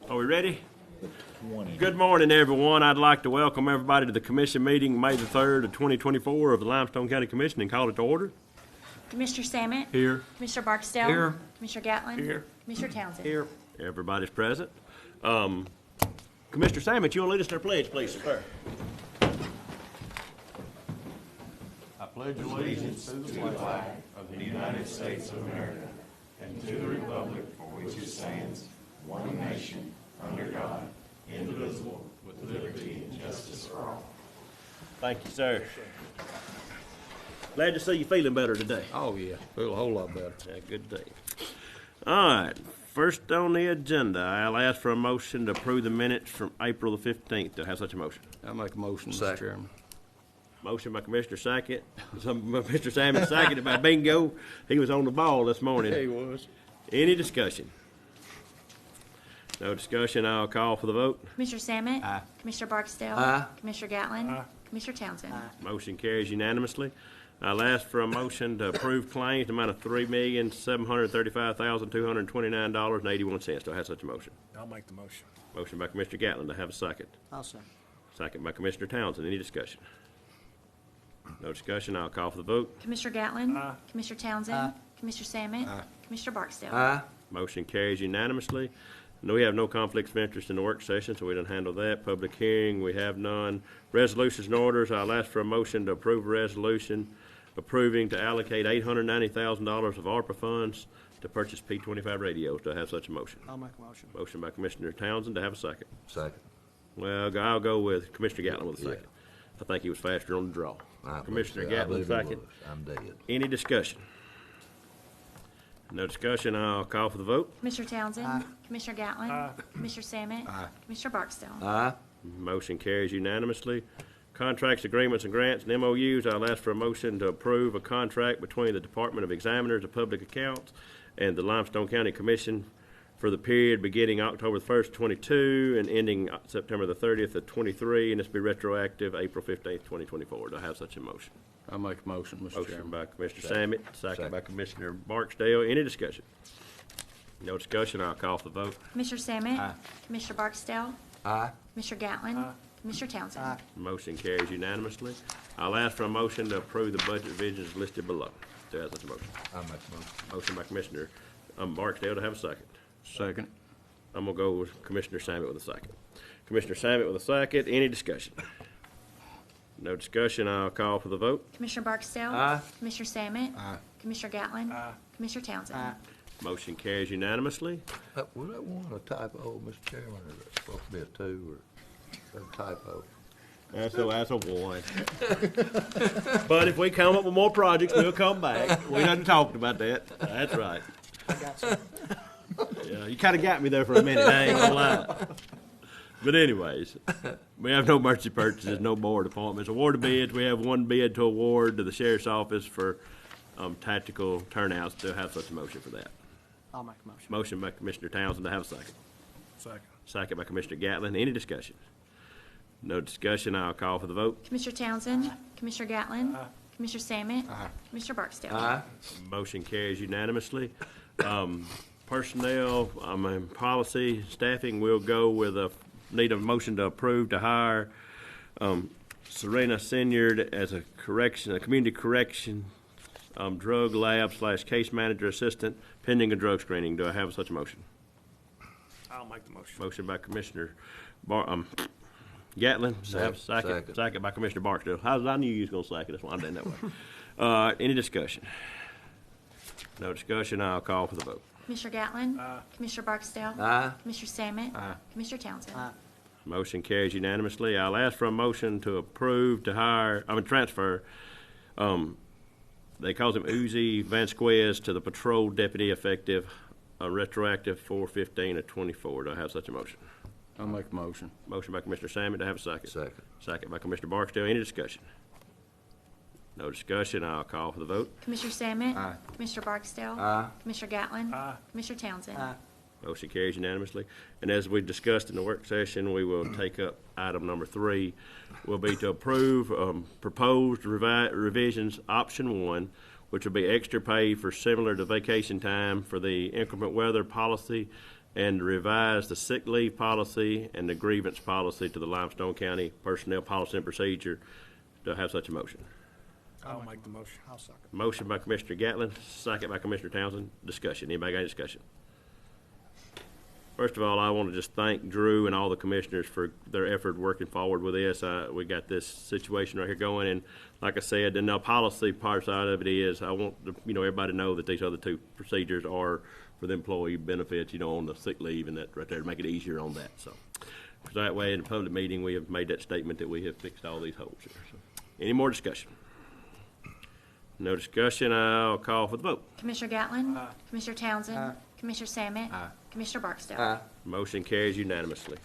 Are we ready? Good morning, everyone. I'd like to welcome everybody to the commission meeting May the 3rd of 2024 of the Limestone County Commission and call it to order. Commissioner Samet. Here. Commissioner Barksdale. Here. Commissioner Gatlin. Here. Commissioner Townsend. Here. Everybody's present. Commissioner Samet, you want to lead us in our pledge, please, sir? I pledge allegiance to the flag of the United States of America and to the republic for which it stands, one nation, under God, indivisible, with liberty and justice for all. Thank you, sir. Glad to see you feeling better today. Oh, yeah. Feel a whole lot better. Yeah, good day. All right. First on the agenda, I'll ask for a motion to approve the minutes from April the 15th. Do I have such a motion? I'll make a motion, Mr. Chairman. Motion by Commissioner Sackett. Mr. Salmon seconded by Bingo. He was on the ball this morning. He was. Any discussion? No discussion. I'll call for the vote. Commissioner Samet. Aye. Commissioner Barksdale. Aye. Commissioner Gatlin. Commissioner Townsend. Motion carries unanimously. I'll ask for a motion to approve claims in the amount of $3,735,229.81. Do I have such a motion? I'll make the motion. Motion by Commissioner Gatlin. Do I have a second? I'll second. Second by Commissioner Townsend. Any discussion? No discussion. I'll call for the vote. Commissioner Gatlin. Commissioner Townsend. Commissioner Samet. Commissioner Barksdale. Aye. Motion carries unanimously. No, we have no conflicts of interest in the work session, so we didn't handle that. Public hearing, we have none. Resolutions and orders, I'll ask for a motion to approve a resolution approving to allocate $890,000 of ARPA funds to purchase P25 radios. Do I have such a motion? I'll make a motion. Motion by Commissioner Townsend. To have a second? Second. Well, I'll go with Commissioner Gatlin with a second. I think he was faster on the draw. Commissioner Gatlin, second. I'm dead. Any discussion? No discussion. I'll call for the vote. Commissioner Townsend. Commissioner Gatlin. Commissioner Samet. Commissioner Barksdale. Aye. Motion carries unanimously. Contracts, agreements, and grants and MOUs, I'll ask for a motion to approve a contract between the Department of Examiners of Public Accounts and the Limestone County Commission for the period beginning October 1st, 22 and ending September the 30th of 23, and this will be retroactive April 15th, 2024. Do I have such a motion? I'll make a motion, Mr. Motion Chairman. by Commissioner Samet, second by Commissioner Barksdale. Any discussion? No discussion. I'll call for the vote. Commissioner Samet. Commissioner Barksdale. Aye. Commissioner Gatlin. Commissioner Townsend. Motion carries unanimously. I'll ask for a motion to approve the budget revisions listed below. Do I have such a motion? I'll make the motion. Motion by Commissioner Barksdale. To have a second? Second. I'm going to go with Commissioner Samet with a second. Commissioner Samet with a second. Any discussion? No discussion. I'll call for the vote. Commissioner Barksdale. Aye. Commissioner Samet. Commissioner Gatlin. Commissioner Townsend. Motion carries unanimously. Was that one a typo, Mr. Chairman, or is it supposed to be a 2 or a typo? That's a one. But if we come up with more projects, we'll come back. We done talked about that. That's right. I got some. Yeah, you kind of got me there for a minute. I ain't gonna lie. But anyways, we have no emergency purchases, no board appointments. Award bids, we have one bid to award to the sheriff's office for tactical turnouts. To have such a motion for that. I'll make a motion. Motion by Commissioner Townsend. To have a second. Second. Second by Commissioner Gatlin. Any discussion? No discussion. I'll call for the vote. Commissioner Townsend. Commissioner Gatlin. Commissioner Samet. Commissioner Barksdale. Aye. Motion carries unanimously. Personnel, policy, staffing, we'll go with need a motion to approve to hire Serena Senyard as a community correction drug lab / case manager assistant pending a drug screening. Do I have such a motion? I'll make the motion. Motion by Commissioner Gatlin. Second. Second by Commissioner Barksdale. I knew you was going to second. That's why I'm doing that way. Any discussion? No discussion. I'll call for the vote. Commissioner Gatlin. Commissioner Barksdale. Commissioner Samet. Commissioner Townsend. Motion carries unanimously. I'll ask for a motion to approve to transfer. They call him Uzi Vasquez to the patrol deputy effective retroactive 4/15/24. Do I have such a motion? I'll make a motion. Motion by Commissioner Samet. Do I have a second? Second. Second by Commissioner Barksdale. Any discussion? No discussion. I'll call for the vote. Commissioner Samet. Commissioner Barksdale. Commissioner Gatlin. Commissioner Townsend. Motion carries unanimously. And as we discussed in the work session, we will take up item number 3, will be to approve proposed revisions, option 1, which will be extra pay for similar to vacation time for the inclement weather policy and to revise the sick leave policy and the grievance policy to the Limestone County Personnel Policy and Procedure. Do I have such a motion? I'll make the motion. I'll second. Motion by Commissioner Gatlin, second by Commissioner Townsend. Discussion. Anybody got any discussion? First of all, I want to just thank Drew and all the commissioners for their effort working forward with this. We got this situation right here going, and like I said, and the policy part side of it is I want everybody to know that these other two procedures are for the employee benefits, on the sick leave and that right there to make it easier on that. So that way, in the public meeting, we have made that statement that we have fixed all these holes here. So, any more discussion? No discussion. I'll call for the vote. Commissioner Gatlin? Commissioner Townsend? Commissioner Sammet? Commissioner Barksdale? Motion carries unanimously.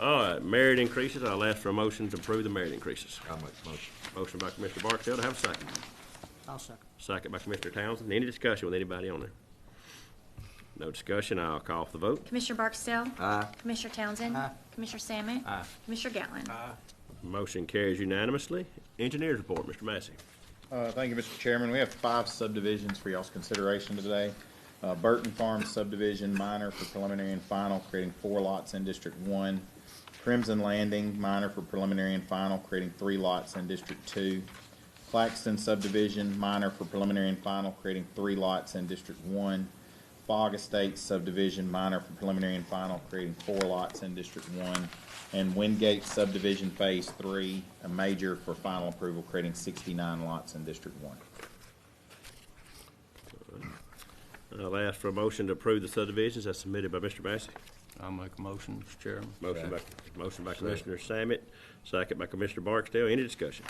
All right, merit increases. I'll ask for a motion to approve the merit increases. I'll make the motion. Motion by Commissioner Barksdale. To have a second. I'll second. Second by Commissioner Townsend. Any discussion with anybody on there? No discussion. I'll call for the vote. Commissioner Barksdale? Commissioner Townsend? Commissioner Sammet? Commissioner Gatlin? Motion carries unanimously. Engineers report, Mr. Massey. Thank you, Mr. Chairman. We have 5 subdivisions for y'all's consideration today. Burton Farm subdivision, minor for preliminary and final, creating 4 lots in District 1. Crimson Landing, minor for preliminary and final, creating 3 lots in District 2. Claxton subdivision, minor for preliminary and final, creating 3 lots in District 1. Fog Estates subdivision, minor for preliminary and final, creating 4 lots in District 1. And Wingate subdivision Phase 3, a major for final approval, creating 69 lots in District 1. I'll ask for a motion to approve the subdivisions as submitted by Mr. Massey. I'll make a motion, Mr. Chairman. Motion by Commissioner Sammet, second by Commissioner Barksdale. Any discussion?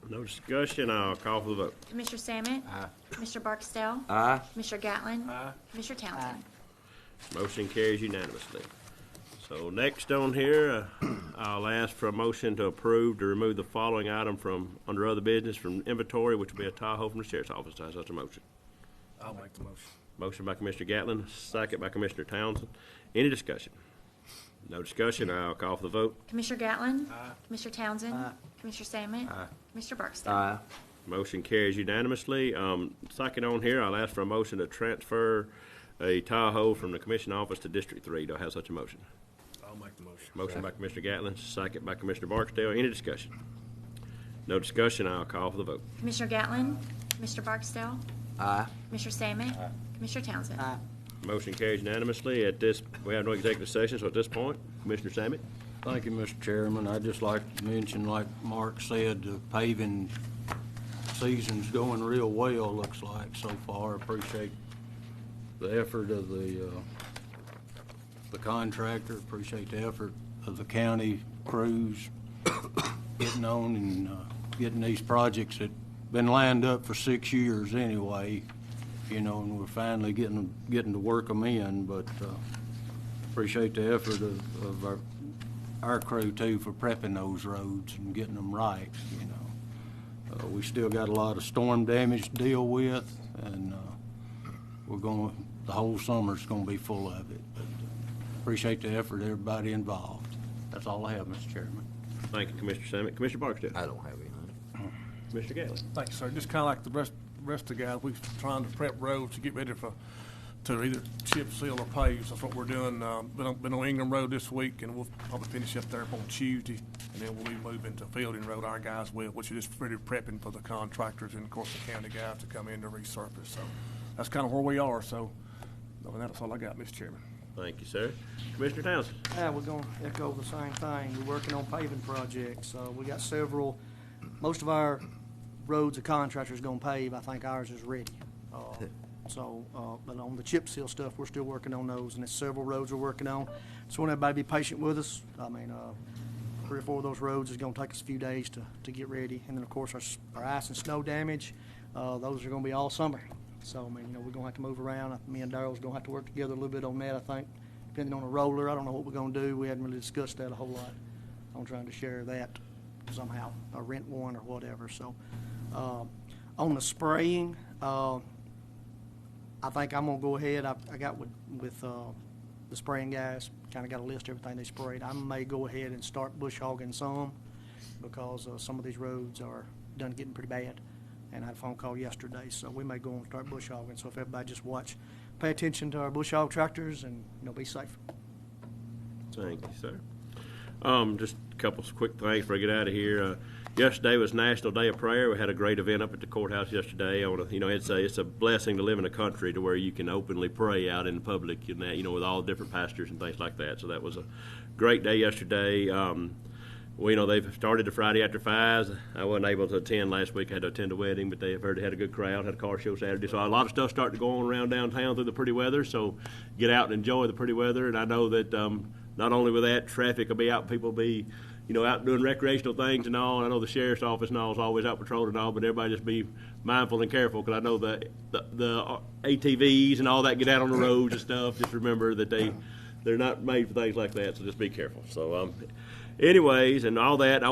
No discussion. I'll call for the vote. Commissioner Sammet? Commissioner Barksdale? Commissioner Gatlin? Commissioner Townsend? Motion carries unanimously. So next on here, I'll ask for a motion to approve to remove the following item from under other business from inventory, which will be a Tahoe from the sheriff's office. Has such a motion? I'll make the motion. Motion by Commissioner Gatlin, second by Commissioner Townsend. Any discussion? No discussion. I'll call for the vote. Commissioner Gatlin? Commissioner Townsend? Commissioner Sammet? Commissioner Barksdale? Motion carries unanimously. Second on here, I'll ask for a motion to transfer a Tahoe from the commission office to District 3. Do I have such a motion? I'll make the motion. Motion by Commissioner Gatlin, second by Commissioner Barksdale. Any discussion? No discussion. I'll call for the vote. Commissioner Gatlin? Commissioner Barksdale? Commissioner Sammet? Commissioner Townsend? Motion carries unanimously. At this, we have no executive session, so at this point, Commissioner Sammet. Thank you, Mr. Chairman. I'd just like to mention, like Mark said, the paving season's going real well, looks like, so far. Appreciate the effort of the contractor, appreciate the effort of the county crews getting on and getting these projects that been lined up for 6 years anyway, and we're finally getting to work them in, but appreciate the effort of our crew too for prepping those roads and getting them right, we still got a lot of storm damage to deal with, and the whole summer's gonna be full of it, but appreciate the effort of everybody involved. That's all I have, Mr. Chairman. Thank you, Commissioner Sammet. Commissioner Barksdale. I don't have anything. Commissioner Gatlin. Thank you, sir. Just kind of like the rest of the guys, we're trying to prep roads to get ready to either chip seal or pave. That's what we're doing. Been on Ingram Road this week, and we'll probably finish up there on Tuesday, and then we'll be moving to Fielding Road. Our guys will, which are just ready prepping for the contractors and, of course, the county guys to come in to resurface. So that's kind of where we are. So that's all I got, Mr. Chairman. Thank you, sir. Commissioner Townsend. Yeah, we're gonna echo the same thing. We're working on paving projects. We got several, most of our roads the contractor's gonna pave. I think ours is ready. But on the chip seal stuff, we're still working on those, and there's several roads we're working on. So want everybody to be patient with us. 3 or 4 of those roads is gonna take us a few days to get ready. And then, of course, our ice and snow damage, those are gonna be all summer. So, we're gonna have to move around. Me and Daryl's gonna have to work together a little bit on that, I think, depending on the roller. I don't know what we're gonna do. We hadn't really discussed that a whole lot. I'm trying to share that somehow, or rent one or whatever. So, on the spraying, I think I'm gonna go ahead. I got with the spraying guys, kind of got a list of everything they sprayed. I may go ahead and start bush hogging some because some of these roads are done getting pretty bad. And I had a phone call yesterday, so we may go and start bush hogging. So if everybody just watch pay attention to our bush hog tractors and, be safe. Thank you, sir. Just a couple of quick things before I get out of here. Yesterday was National Day of Prayer. We had a great event up at the courthouse yesterday. It's a blessing to live in a country to where you can openly pray out in public, with all different pastors and things like that. So that was a great day yesterday. They've started the Friday after fives. I wasn't able to attend last week. I had to attend a wedding, but they've heard they had a good crowd, had a car show Saturday. So a lot of stuff starting to go on around downtown through the pretty weather. So get out and enjoy the pretty weather. And I know that not only with that, traffic will be out, people will be out doing recreational things and all. I know the sheriff's office and all is always out patrolling and all, but everybody just be mindful and careful, because I know the ATVs and all that get out on the roads and stuff. Just remember that they're not made for things like that, so just be careful. So, anyways, and all that,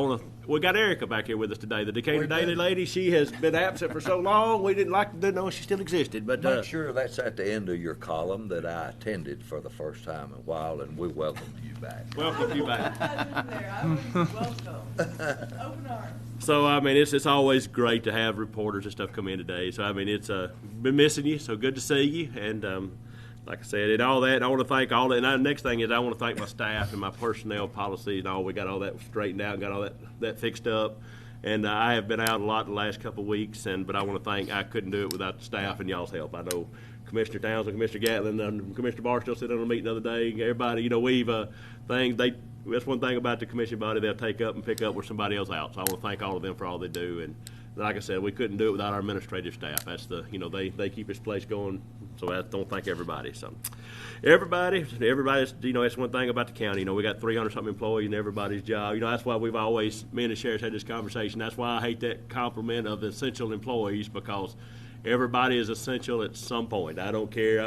we got Erica back here with us today, the Decatur Daily lady. She has been absent for so long, we didn't know she still existed. But make sure that's at the end of your column that I attended for the first time in a while, and we welcomed you back. Welcome you back. Welcome. Open arms. So, it's always great to have reporters and stuff come in today. So, it's been missing you, so good to see you. And like I said, and all that, I want to thank all that. And the next thing is I want to thank my staff and my personnel policies and all. We got all that straightened out and got all that fixed up. And I have been out a lot the last couple of weeks, but I want to thank, I couldn't do it without the staff and y'all's help. I know Commissioner Townsend, Commissioner Gatlin, and Commissioner Barstow sitting on a meeting the other day. Everybody, that's one thing about the commission body, they'll take up and pick up where somebody else out. So I want to thank all of them for all they do. And like I said, we couldn't do it without our administrative staff. That's they keep this place going. So I don't thank everybody. So everybody's, that's one thing about the county. We got 300-something employees and everybody's job. That's why we've always, me and the sheriff had this conversation. That's why I hate that compliment of the essential employees, because everybody is essential at some point. I don't care.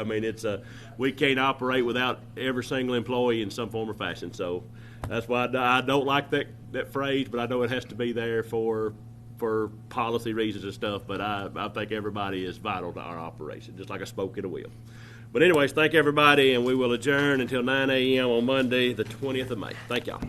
We can't operate without every single employee in some form or fashion. So that's why I don't like that phrase, but I know it has to be there for policy reasons and stuff. But I think everybody is vital to our operation, just like I spoke at a wheel. But anyways, thank everybody, and we will adjourn until 9 a.m. on Monday, the 20th of May. Thank y'all.